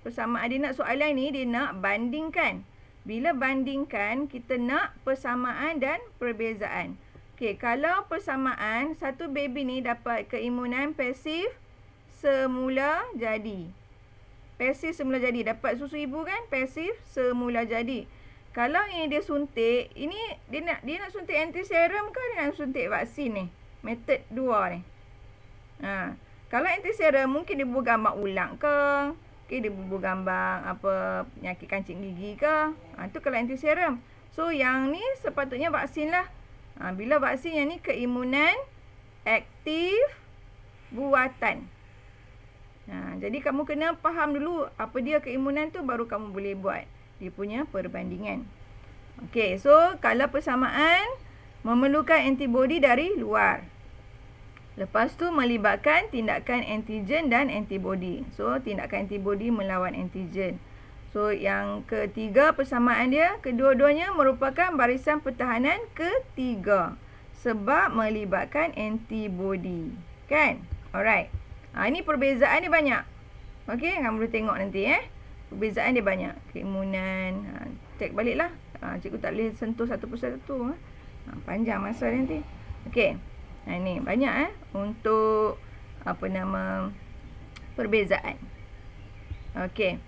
Persamaan dia nak soalan ni, dia nak bandingkan. Bila bandingkan, kita nak persamaan dan perbezaan. Okey, kalau persamaan, satu baby ni dapat keimunan pasif semula jadi. Pasif semula jadi. Dapat susu ibu kan? Pasif semula jadi. Kalau ini dia suntik, ini dia nak suntik antiserum ke dia nak suntik vaksin ni? Metod 2 ni. Kalau antiserum, mungkin dia buat gambar ulang ke? Okay, dia bubuh gambar penyakit kancing gigi ke. Itu kalau antiserum. So, yang ni sepatutnya vaksin lah. Bila vaksin yang ni keimunan aktif buatan. Jadi, kamu kena faham dulu apa dia keimunan tu baru kamu boleh buat. dia punya perbandingan. Okey, so kalau persamaan memerlukan antibody dari luar. Lepas tu melibatkan tindakan antigen dan antibody. So tindakan antibody melawan antigen. So yang ketiga persamaan dia, kedua-duanya merupakan barisan pertahanan ketiga sebab melibatkan antibody. Kan? Alright. Ini perbezaan dia banyak. Okey, kamu boleh tengok nanti perbezaan dia banyak. Keimunan, cek baliklah. Cikgu tak boleh sentuh satu persatu. Panjang masa dia nanti. Okey. Ini banyak untuk perbezaan. Okey.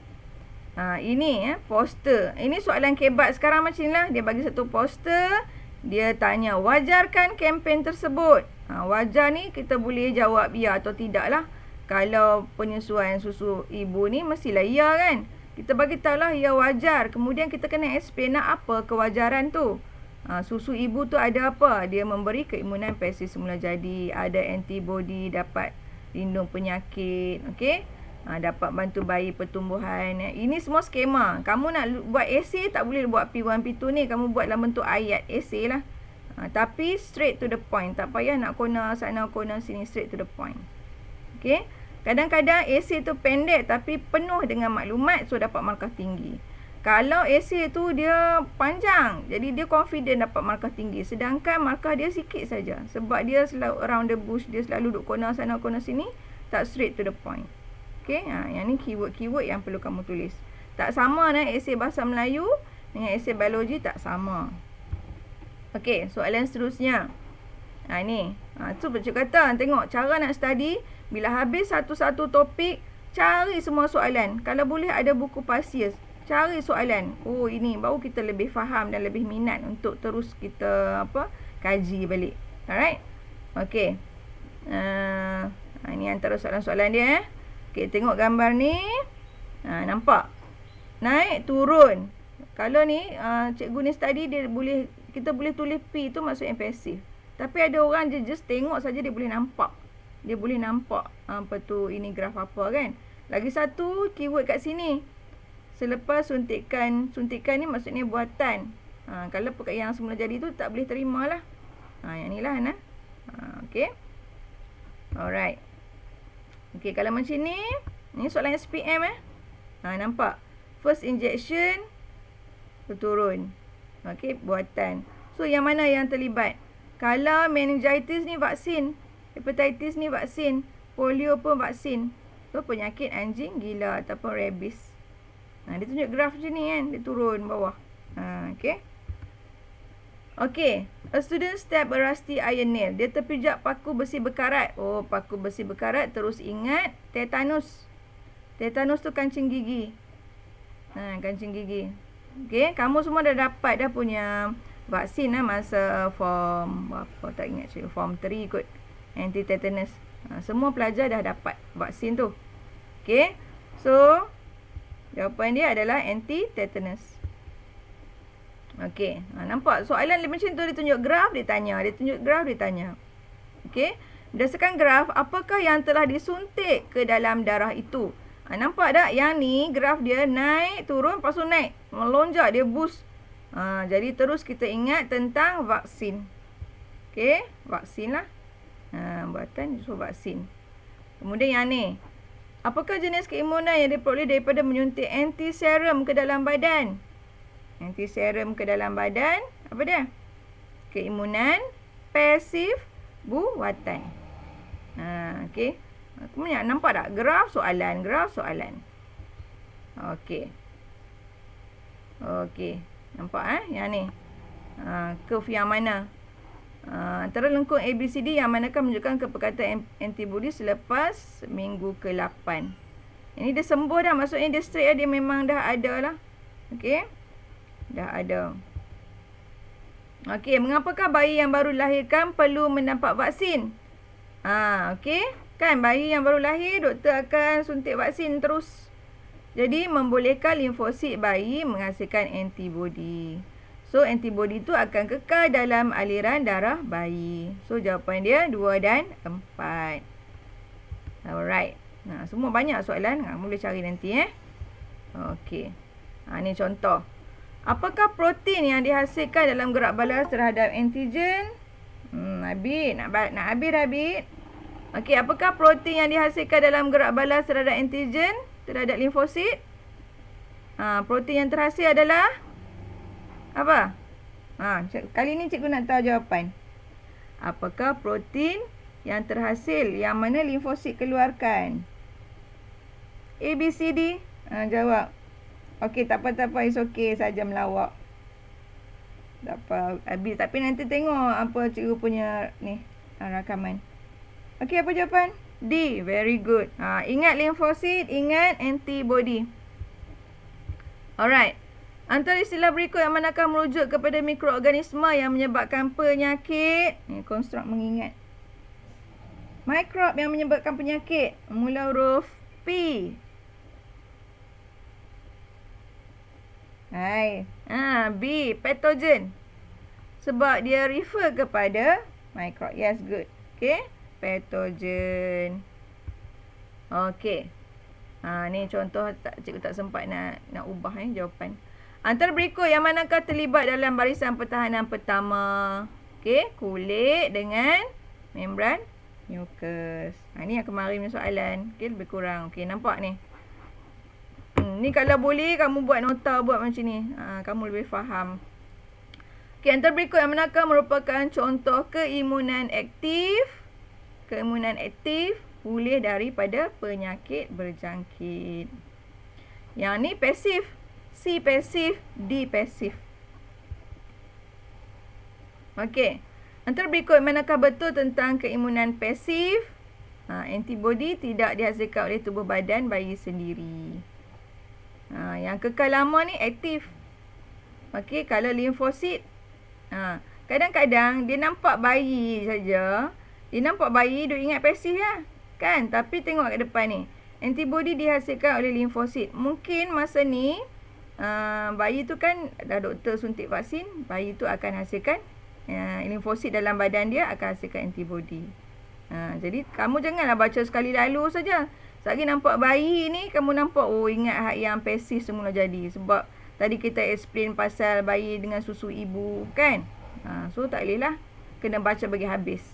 Ini poster. Ini soalan kebat sekarang macam inilah. Dia bagi satu poster. Dia tanya, wajarkan kempen tersebut? Wajar ni kita boleh jawab ya atau tidak lah. Kalau penyesuaian susu ibu ni mestilah ya kan. Kita bagi tahu lah ya wajar. Kemudian kita kena explain lah apa kewajaran tu. Susu ibu tu ada apa? Dia memberi keimunan pasif semula jadi, ada antibody, dapat lindung penyakit, okey? Dapat bantu bayi pertumbuhan. Ini semua skema. Kamu nak buat esay tak boleh buat P1, P2 ni. Kamu buat dalam bentuk ayat esay lah. Tapi straight to the point. Tak payah nak kona sana kona sini, straight to the point. Okey? Kadang-kadang esay tu pendek tapi penuh dengan maklumat, so dapat markah tinggi. Kalau esay tu dia panjang, jadi dia confident dapat markah tinggi. Sedangkan markah dia sikit saja. Sebab dia selalu around the bush, dia selalu duduk kona sana kona sini, tak straight to the point. Okey, yang ni keyword-keyword yang perlu kamu tulis. Tak sama dengan esay bahasa Melayu dengan esay biologi, tak sama. Okey, soalan seterusnya. Ni. Tu cikgu kata, tengok cara nak study, bila habis satu-satu topik, cari semua soalan. Kalau boleh ada buku pasir. Cari soalan. Oh, ini baru kita lebih faham dan lebih minat untuk terus kita kaji balik. Alright? Okey. Ini antara soalan-soalan dia. Okey, tengok gambar ni. Nampak? Naik, turun. Kalau ni cikgu ni study, kita boleh tulis P tu maksudnya pasif. Tapi ada orang je just tengok saja dia boleh nampak. Dia boleh nampak ini graf apa kan. Lagi satu keyword kat sini. Selepas suntikan ni maksudnya buatan. Kalau yang semula jadi tu tak boleh terima lah. Yang ni lah okey. Alright. Okey, kalau macam ni soalan SPM nampak. First injection turun. Okey, buatan. So yang mana yang terlibat? Kalau meningitis ni vaksin, hepatitis ni vaksin, polio pun vaksin. So penyakit anjing gila ataupun rabies. Dia tunjuk graf macam ni kan. Dia turun bawah. Okay. Okay. A student step a rusty iron nail. Dia terpijak paku besi berkarat. Oh, paku besi berkarat. Terus ingat tetanus. Tetanus tu kancing gigi. Kancing gigi. Okay. Kamu semua dah dapat dah punya vaksin masa form apa tak ingat cik. Form 3 kot. Anti-tetanus. Semua pelajar dah dapat vaksin tu. Okay. So jawapan dia adalah anti-tetanus. Okey. Nampak soalan macam tu, dia tunjuk graf, dia tanya. Dia tunjuk graf, dia tanya. Okey. Berdasarkan graf, apakah yang telah disuntik ke dalam darah itu? Nampak tak? Yang ni graf dia naik, turun, lepas tu naik. Melonjak, dia boost. Jadi terus kita ingat tentang vaksin. Okey. Vaksin lah. Buatan so vaksin. Kemudian yang ni. Apakah jenis keimunan yang diperoleh daripada menyuntik antiserum ke dalam badan? Antiserum ke dalam badan, apa dia? Keimunan pasif buatan. Okey. Kemudian nampak tak? Graf soalan, graf soalan. Okey. Okey. Nampak yang ni? Curve yang mana? Antara lengkung ABCD yang manakah menunjukkan keperkatan antibody selepas minggu ke-8. Ini dia sembuh dah. Maksudnya dia straight dia memang dah ada lah. Okey. Dah ada. Okey. Mengapakah bayi yang baru dilahirkan perlu mendapat vaksin? Okey. Kan bayi yang baru lahir, doktor akan suntik vaksin terus. Jadi membolehkan limfosit bayi menghasilkan antibody. So, antibody tu akan kekal dalam aliran darah bayi. So, jawapan dia 2 dan 4. Alright. Semua banyak soalan. Boleh cari nanti. Okey. Ni contoh. Apakah protein yang dihasilkan dalam gerak balas terhadap antigen? Habib, nak habis Habib. Okey, apakah protein yang dihasilkan dalam gerak balas terhadap antigen, terhadap limfosit? Protein yang terhasil adalah apa? Kali ni cikgu nak tahu jawapan. Apakah protein yang terhasil yang mana limfosit keluarkan? A, B, C, D. Jawab. Okey, tak apa, it's okay saja melawak. Tak apa, habis. Tapi nanti tengok apa cikgu punya ni rakaman. Okey, apa jawapan? D, very good. Ingat limfosit, ingat antibody. Alright. Antara istilah berikut yang manakah merujuk kepada mikroorganisma yang menyebabkan penyakit? Ni konstruk mengingat. Mikrob yang menyebabkan penyakit. Mula huruf P. B, pathogen. Sebab dia refer kepada mikrob. Yes, good. Okay, pathogen. Okay. Ni contoh cikgu tak sempat nak ubah jawapan. Antara berikut yang manakah terlibat dalam barisan pertahanan pertama? Okay, kulit dengan membran mucus. Ni yang kemarin punya soalan. Okay, lebih kurang. Okay, nampak ni. Ni kalau boleh kamu buat nota, buat macam ni. Kamu lebih faham. Okay, antara berikut yang manakah merupakan contoh keimunan aktif? Keimunan aktif pulih daripada penyakit berjangkit. Yang ni pasif. C pasif, D pasif. Okey. Antara berikut manakah betul tentang keimunan pasif? Antibody tidak dihasilkan oleh tubuh badan bayi sendiri. Yang kekal lama ni aktif. Okey, kalau limfosit, kadang-kadang dia nampak bayi saja. Dia nampak bayi, dia ingat pasif lah. Kan? Tapi tengok kat depan ni. Antibody dihasilkan oleh limfosit. Mungkin masa ni, bayi tu kan dah doktor suntik vaksin, bayi tu akan hasilkan limfosit dalam badan dia akan hasilkan antibody. Jadi kamu janganlah baca sekali lalu saja. Sekali nampak bayi ni kamu nampak ingat yang pasif semula jadi. Sebab tadi kita explain pasal bayi dengan susu ibu kan. So tak boleh lah, kena baca bagi habis.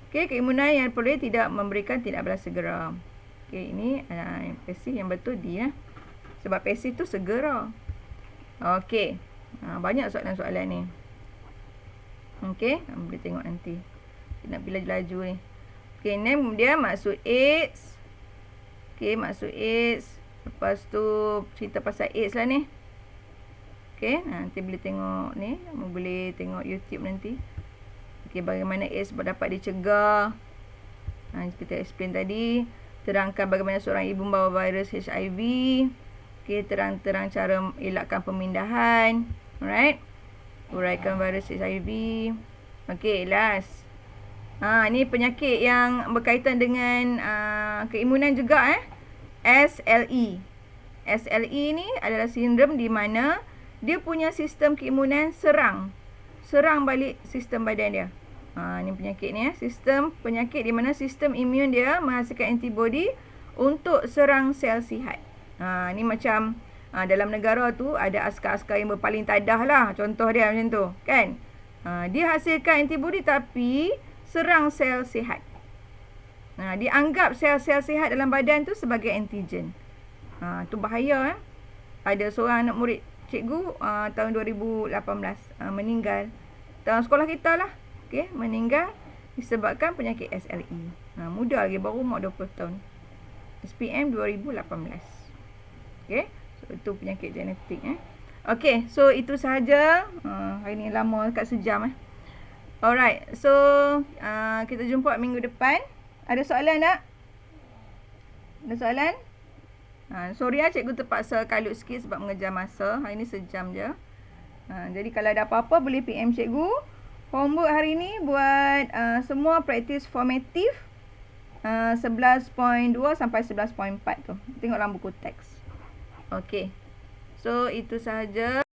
Okey, keimunan yang boleh tidak memberikan tidak balas segera. Okey, ini pasif yang betul D . Sebab pasif tu segera. Okey. Banyak soalan-soalan ni. Okey. Boleh tengok nanti. Nak pilih laju ni. Okey, ni dia maksud AIDS. Okey, maksud AIDS. Lepas tu cerita pasal AIDS lah ni. Okey. Nanti boleh tengok ni. Boleh tengok YouTube nanti. Okey, bagaimana AIDS dapat dicegah. Kita explain tadi. Terangkan bagaimana seorang ibu membawa virus HIV. Okey, terang-terang cara elakkan pemindahan. Alright. Uraikan virus HIV. Okey, last. Ni penyakit yang berkaitan dengan keimunan juga SLE. SLE ni adalah sindrom di mana dia punya sistem keimunan serang balik sistem badan dia. Ni penyakit ni sistem penyakit di mana sistem imun dia menghasilkan antibody untuk serang sel sihat. Ni macam dalam negara tu ada askar-askar yang berpaling tadah lah. Contoh dia macam tu kan. Dia hasilkan antibody tapi serang sel sihat. Dianggap sel-sel sihat dalam badan tu sebagai antigen. Tu bahaya. Ada seorang anak murid cikgu tahun 2018 meninggal. Dalam sekolah kita lah. Okay, meninggal disebabkan penyakit SLE. Muda lagi, baru umur 20 tahun. SPM 2018. Okay, so itu penyakit genetik. Okay, so itu sahaja. Hari ni lama dekat sejam. Alright, so kita jumpa minggu depan. Ada soalan tak? Ada soalan? Sorry cikgu terpaksa kalut sikit sebab mengejar masa. Hari ni sejam je. Jadi kalau ada apa-apa boleh PM cikgu. Homework hari ni buat semua praktis formatif 11.2 sampai 11.4 tu. Tengok dalam buku teks. Okay. So itu sahaja.